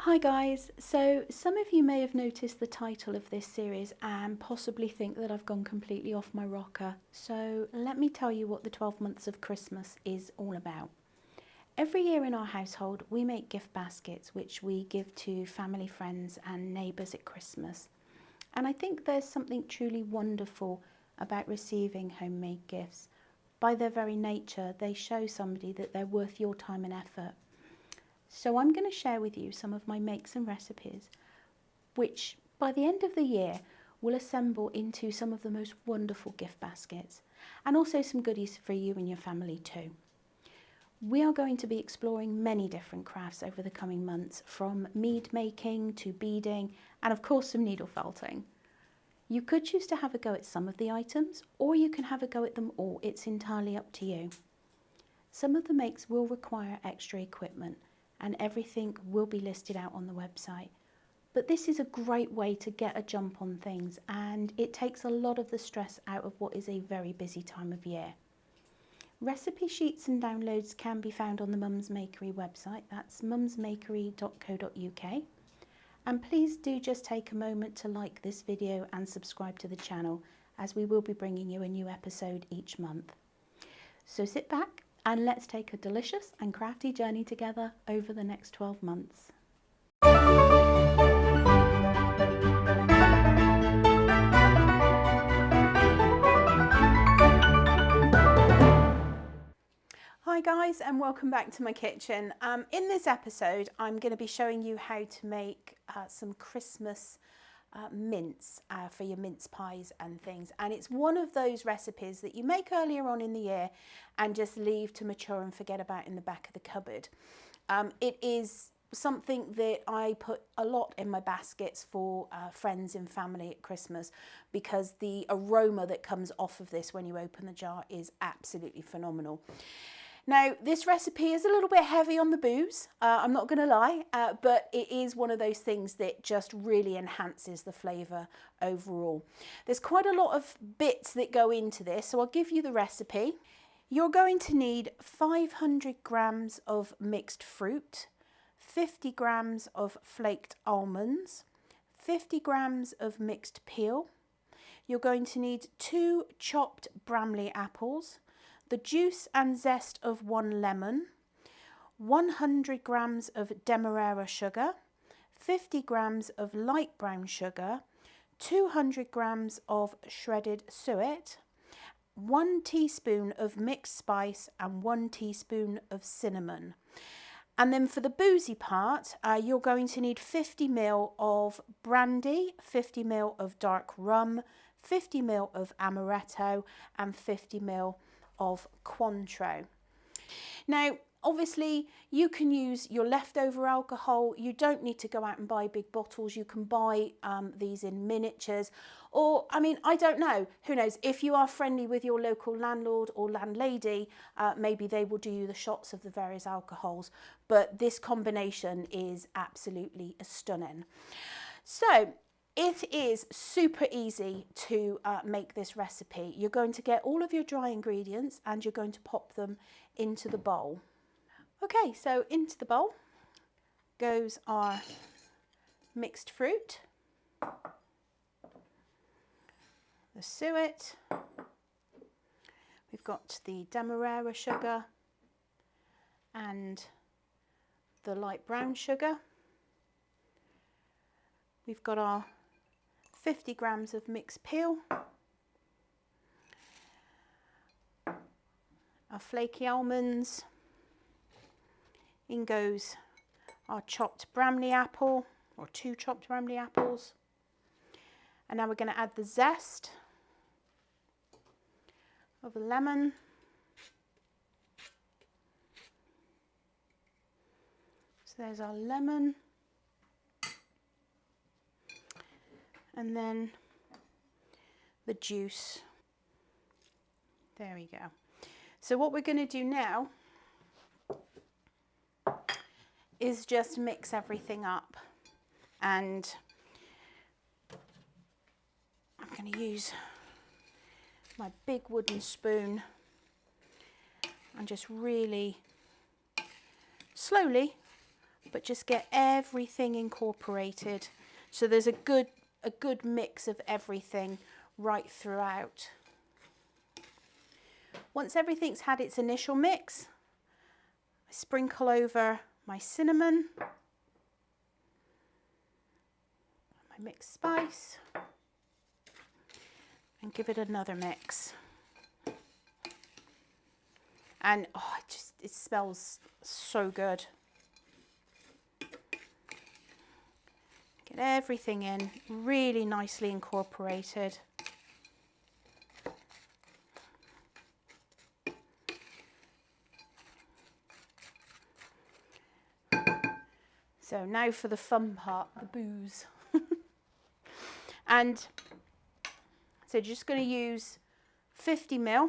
Hi guys, so some of you may have noticed the title of this series and possibly think that I've gone completely off my rocker. So let me tell you what the 12 months of Christmas is all about. Every year in our household we make gift baskets which we give to family, friends and neighbours at Christmas. And I think there's something truly wonderful about receiving homemade gifts. By their very nature they show somebody that they're worth your time and effort. So I'm going to share with you some of my makes and recipes, which by the end of the year will assemble into some of the most wonderful gift baskets, and also some goodies for you and your family too. We are going to be exploring many different crafts over the coming months, from mead making to beading, and of course some needle felting. You could choose to have a go at some of the items, or you can have a go at them all. It's entirely up to you. Some of the makes will require extra equipment, and everything will be listed out on the website. But this is a great way to get a jump on things, and it takes a lot of the stress out of what is a very busy time of year. Recipe sheets and downloads can be found on the Mums Makery website. That's mumsmakery.co.uk. And please do just take a moment to like this video and subscribe to the channel, as we will be bringing you a new episode each month. So sit back and let's take a delicious and crafty journey together over the next 12 months. Hi guys, and welcome back to my kitchen. In this episode I'm going to be showing you how to make some Christmas mince for your mince pies and things, and it's one of those recipes that you make earlier on in the year and just leave to mature and forget about in the back of the cupboard. It is something that I put a lot in my baskets for friends and family at Christmas, because the aroma that comes off of this when you open the jar is absolutely phenomenal. Now, this recipe is a little bit heavy on the booze, I'm not going to lie, but it is one of those things that just really enhances the flavour overall. There's quite a lot of bits that go into this, so I'll give you the recipe. You're going to need 500 grams of mixed fruit, 50 grams of flaked almonds, 50 grams of mixed peel. You're going to need 2 chopped Bramley apples, the juice and zest of 1 lemon, 100 grams of demerara sugar, 50 grams of light brown sugar, 200 grams of shredded suet, 1 teaspoon of mixed spice and 1 teaspoon of cinnamon. And then for the boozy part, you're going to need 50 ml of brandy, 50 ml of dark rum, 50 ml of amaretto and 50 ml of Cointreau. Now, obviously, you can use your leftover alcohol. You don't need to go out and buy big bottles. You can buy these in miniatures, or, I mean, I don't know, who knows, if you are friendly with your local landlord or landlady, maybe they will do you the shots of the various alcohols, but this combination is absolutely stunning. So, it is super easy to make this recipe. You're going to get all of your dry ingredients and you're going to pop them into the bowl. Okay, so into the bowl goes our mixed fruit, the suet, we've got the demerara sugar and the light brown sugar. We've got our 50 grams of mixed peel, our flaky almonds, in goes our chopped Bramley apple, or 2 chopped Bramley apples, and now we're going to add the zest of a lemon, so there's our lemon. And then the juice. There we go. So what we're going to do now is just mix everything up, and I'm going to use my big wooden spoon and just really slowly but just get everything incorporated. So there's a good mix of everything right throughout. Once everything's had its initial mix, I sprinkle over my cinnamon, my mixed spice, and give it another mix. And oh, it smells so good. Get everything in, really nicely incorporated. So now for the fun part, the booze. And so just going to use 50 ml.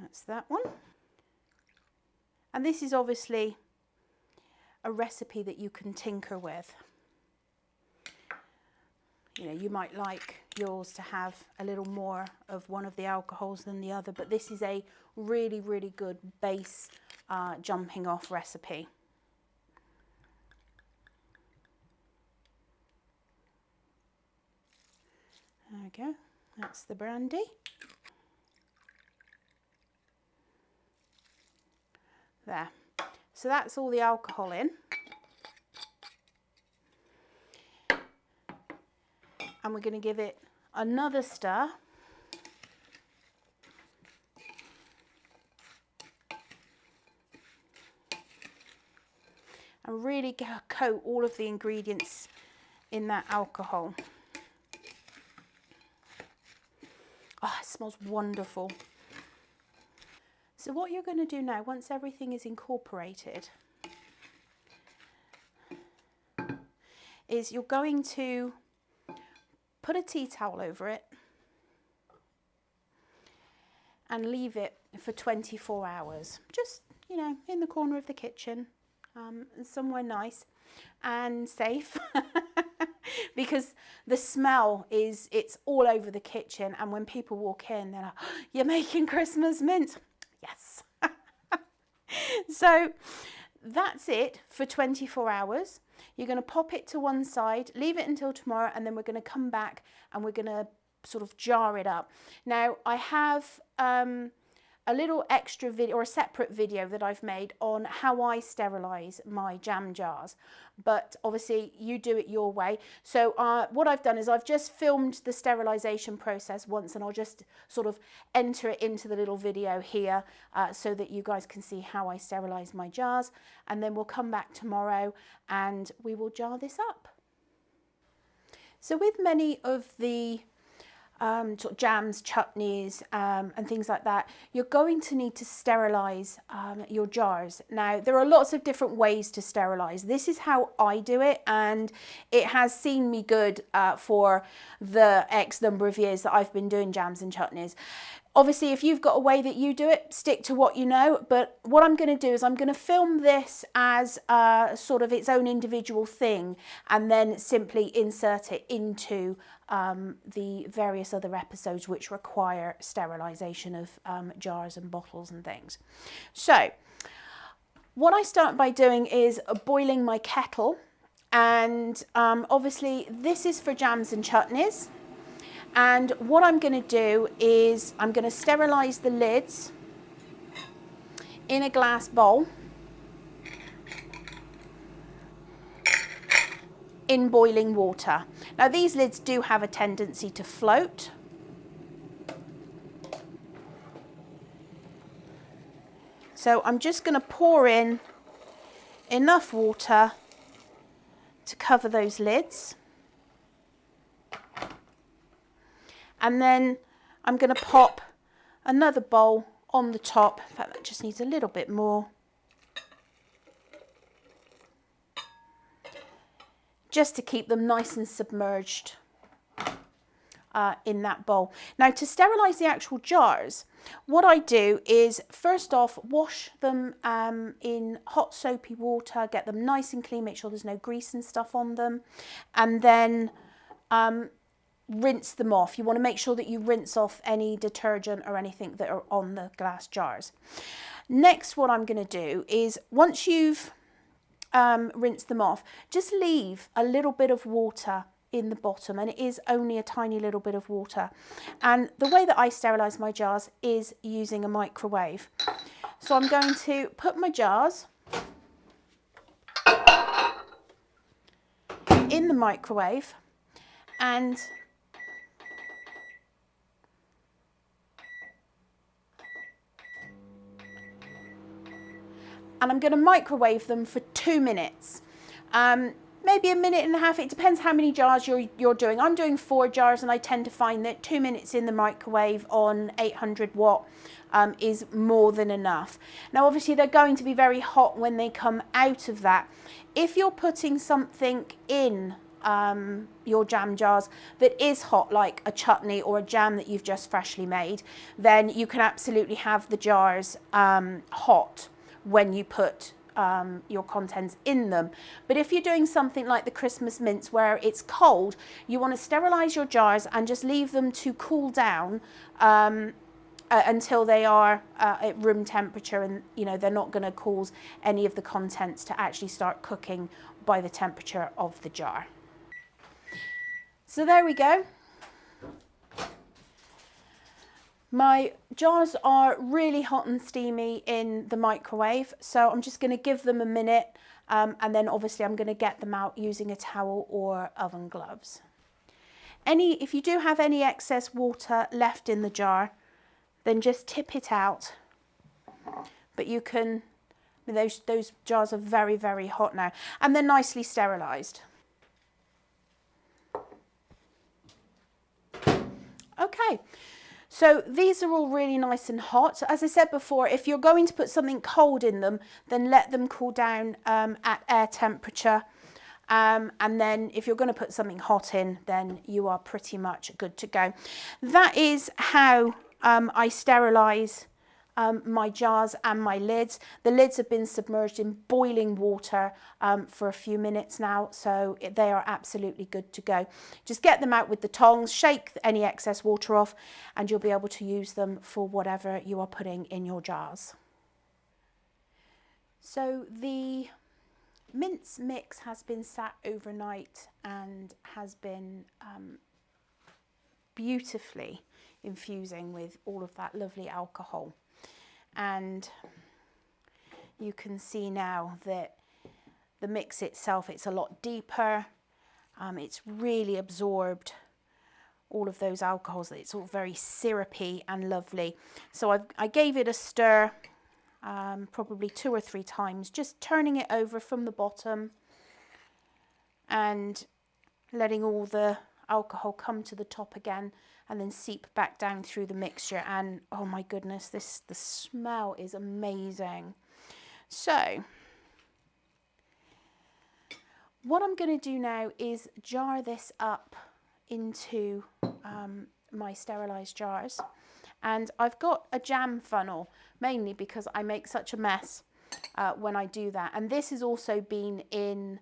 That's that one. And this is obviously a recipe that you can tinker with. You know, you might like yours to have a little more of one of the alcohols than the other, but this is a really, really good base jumping off recipe. There we go, that's the brandy. There, so that's all the alcohol in. And we're going to give it another stir. And really coat all of the ingredients in that alcohol. Oh, it smells wonderful. So what you're going to do now, once everything is incorporated, is you're going to put a tea towel over it and leave it for 24 hours. Just, you know, in the corner of the kitchen, somewhere nice and safe. Because the smell it's all over the kitchen, and when people walk in, they're like, oh, you're making Christmas mince. Yes. So that's it for 24 hours. You're going to pop it to one side, leave it until tomorrow, and then we're going to come back and we're going to sort of jar it up. Now, I have a little extra video or a separate video that I've made on how I sterilize my jam jars, but obviously you do it your way. So what I've done is I've just filmed the sterilization process once, and I'll just sort of enter it into the little video here so that you guys can see how I sterilize my jars, and then we'll come back tomorrow and we will jar this up. So with many of the sort of jams, chutneys and things like that, you're going to need to sterilize your jars. Now, there are lots of different ways to sterilize. This is how I do it, and it has seen me good for the X number of years that I've been doing jams and chutneys. Obviously, if you've got a way that you do it, stick to what you know. But what I'm going to do is I'm going to film this as sort of its own individual thing, and then simply insert it into the various other episodes which require sterilisation of jars and bottles and things. So what I start by doing is boiling my kettle, and obviously this is for jams and chutneys. And what I'm going to do is I'm going to sterilise the lids in a glass bowl in boiling water. Now, these lids do have a tendency to float. So I'm just going to pour in enough water to cover those lids. And then I'm going to pop another bowl on the top. In fact, that just needs a little bit more. Just to keep them nice and submerged in that bowl. Now, to sterilise the actual jars, what I do is first off wash them in hot soapy water, get them nice and clean, make sure there's no grease and stuff on them, and then rinse them off. You want to make sure that you rinse off any detergent or anything that are on the glass jars. Next, what I'm going to do is, once you've rinsed them off, just leave a little bit of water in the bottom, and it is only a tiny little bit of water. And the way that I sterilise my jars is using a microwave. So I'm going to put my jars in the microwave, and I'm going to microwave them for 2 minutes. Maybe a minute and a half. It depends how many jars you're doing. I'm doing 4 jars, and I tend to find that 2 minutes in the microwave on 800 watt is more than enough. Now, obviously, they're going to be very hot when they come out of that. If you're putting something in your jam jars that is hot, like a chutney or a jam that you've just freshly made, then you can absolutely have the jars hot when you put your contents in them. But if you're doing something like the Christmas mince where it's cold, you want to sterilize your jars and just leave them to cool down until they are at room temperature, and you know, they're not going to cause any of the contents to actually start cooking by the temperature of the jar. So there we go. My jars are really hot and steamy in the microwave, so I'm just going to give them a minute, and then obviously I'm going to get them out using a towel or oven gloves. If you do have any excess water left in the jar, then just tip it out. But you can, those jars are very, very hot now, and they're nicely sterilised. Okay. So these are all really nice and hot. As I said before, if you're going to put something cold in them, then let them cool down at air temperature. And then if you're going to put something hot in, then you are pretty much good to go. That is how I sterilise my jars and my lids. The lids have been submerged in boiling water for a few minutes now, so they are absolutely good to go. Just get them out with the tongs, shake any excess water off, and you'll be able to use them for whatever you are putting in your jars. So the mince mix has been sat overnight and has been beautifully infusing with all of that lovely alcohol. And you can see now that the mix itself, it's a lot deeper. It's really absorbed all of those alcohols. It's all very syrupy and lovely. So I gave it a stir probably 2 or 3 times, just turning it over from the bottom and letting all the alcohol come to the top again, and then seep back down through the mixture. And oh my goodness, the smell is amazing. So what I'm going to do now is jar this up into my sterilised jars. And I've got a jam funnel, mainly because I make such a mess when I do that. And this has also been in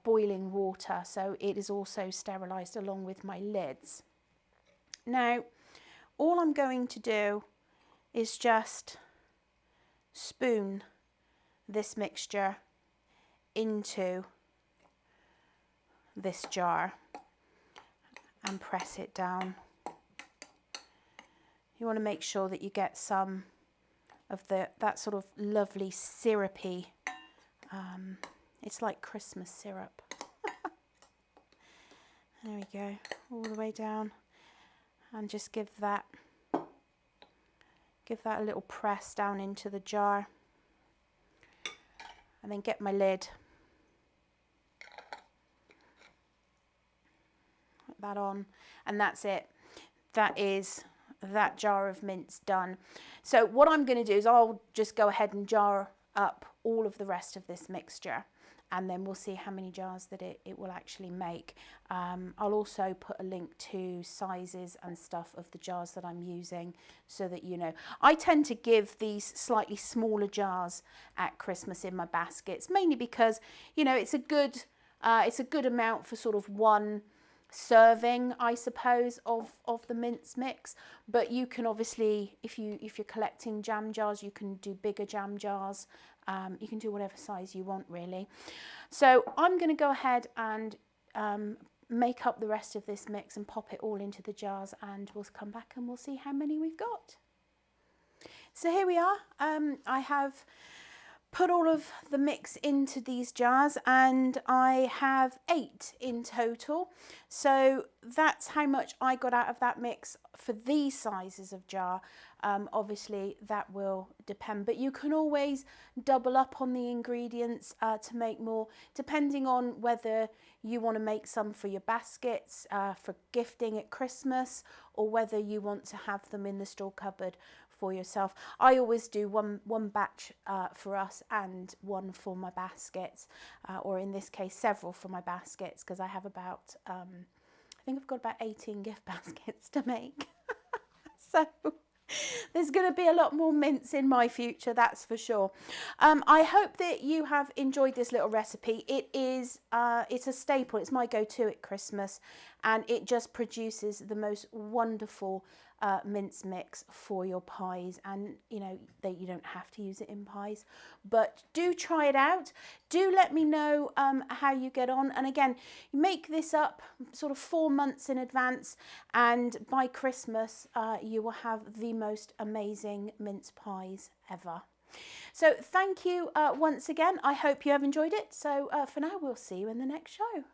boiling water, so it is also sterilised along with my lids. Now, all I'm going to do is just spoon this mixture into this jar and press it down. You want to make sure that you get some of that sort of lovely syrupy, it's like Christmas syrup. There we go, all the way down. And just give that a little press down into the jar, and then get my lid, put that on, and that's it. That is that jar of mince done. So what I'm going to do is I'll just go ahead and jar up all of the rest of this mixture, and then we'll see how many jars that it will actually make. I'll also put a link to sizes and stuff of the jars that I'm using, so that you know. I tend to give these slightly smaller jars at Christmas in my baskets, mainly because, you know, it's a good amount for sort of one serving, I suppose, of the mince mix. But you can obviously, if you're collecting jam jars, you can do bigger jam jars. You can do whatever size you want, really. So I'm going to go ahead and make up the rest of this mix and pop it all into the jars, and we'll come back and we'll see how many we've got. So here we are. I have put all of the mix into these jars, and I have 8 in total. So that's how much I got out of that mix for these sizes of jar. Obviously that will depend, but you can always double up on the ingredients to make more, depending on whether you want to make some for your baskets for gifting at Christmas, or whether you want to have them in the store cupboard for yourself. I always do one batch for us and one for my baskets, or in this case several for my baskets, because I have about I think I've got about 18 gift baskets to make. So there's going to be a lot more mince in my future, that's for sure. I hope that you have enjoyed this little recipe. It is it's a staple. It's my go-to at Christmas, and it just produces the most wonderful mince mix for your pies. And you know that you don't have to use it in pies, but do try it out. Do let me know how you get on. And again, make this up sort of 4 months in advance, and by Christmas you will have the most amazing mince pies ever. So thank you once again. I hope you have enjoyed it. So for now, we'll see you in the next show.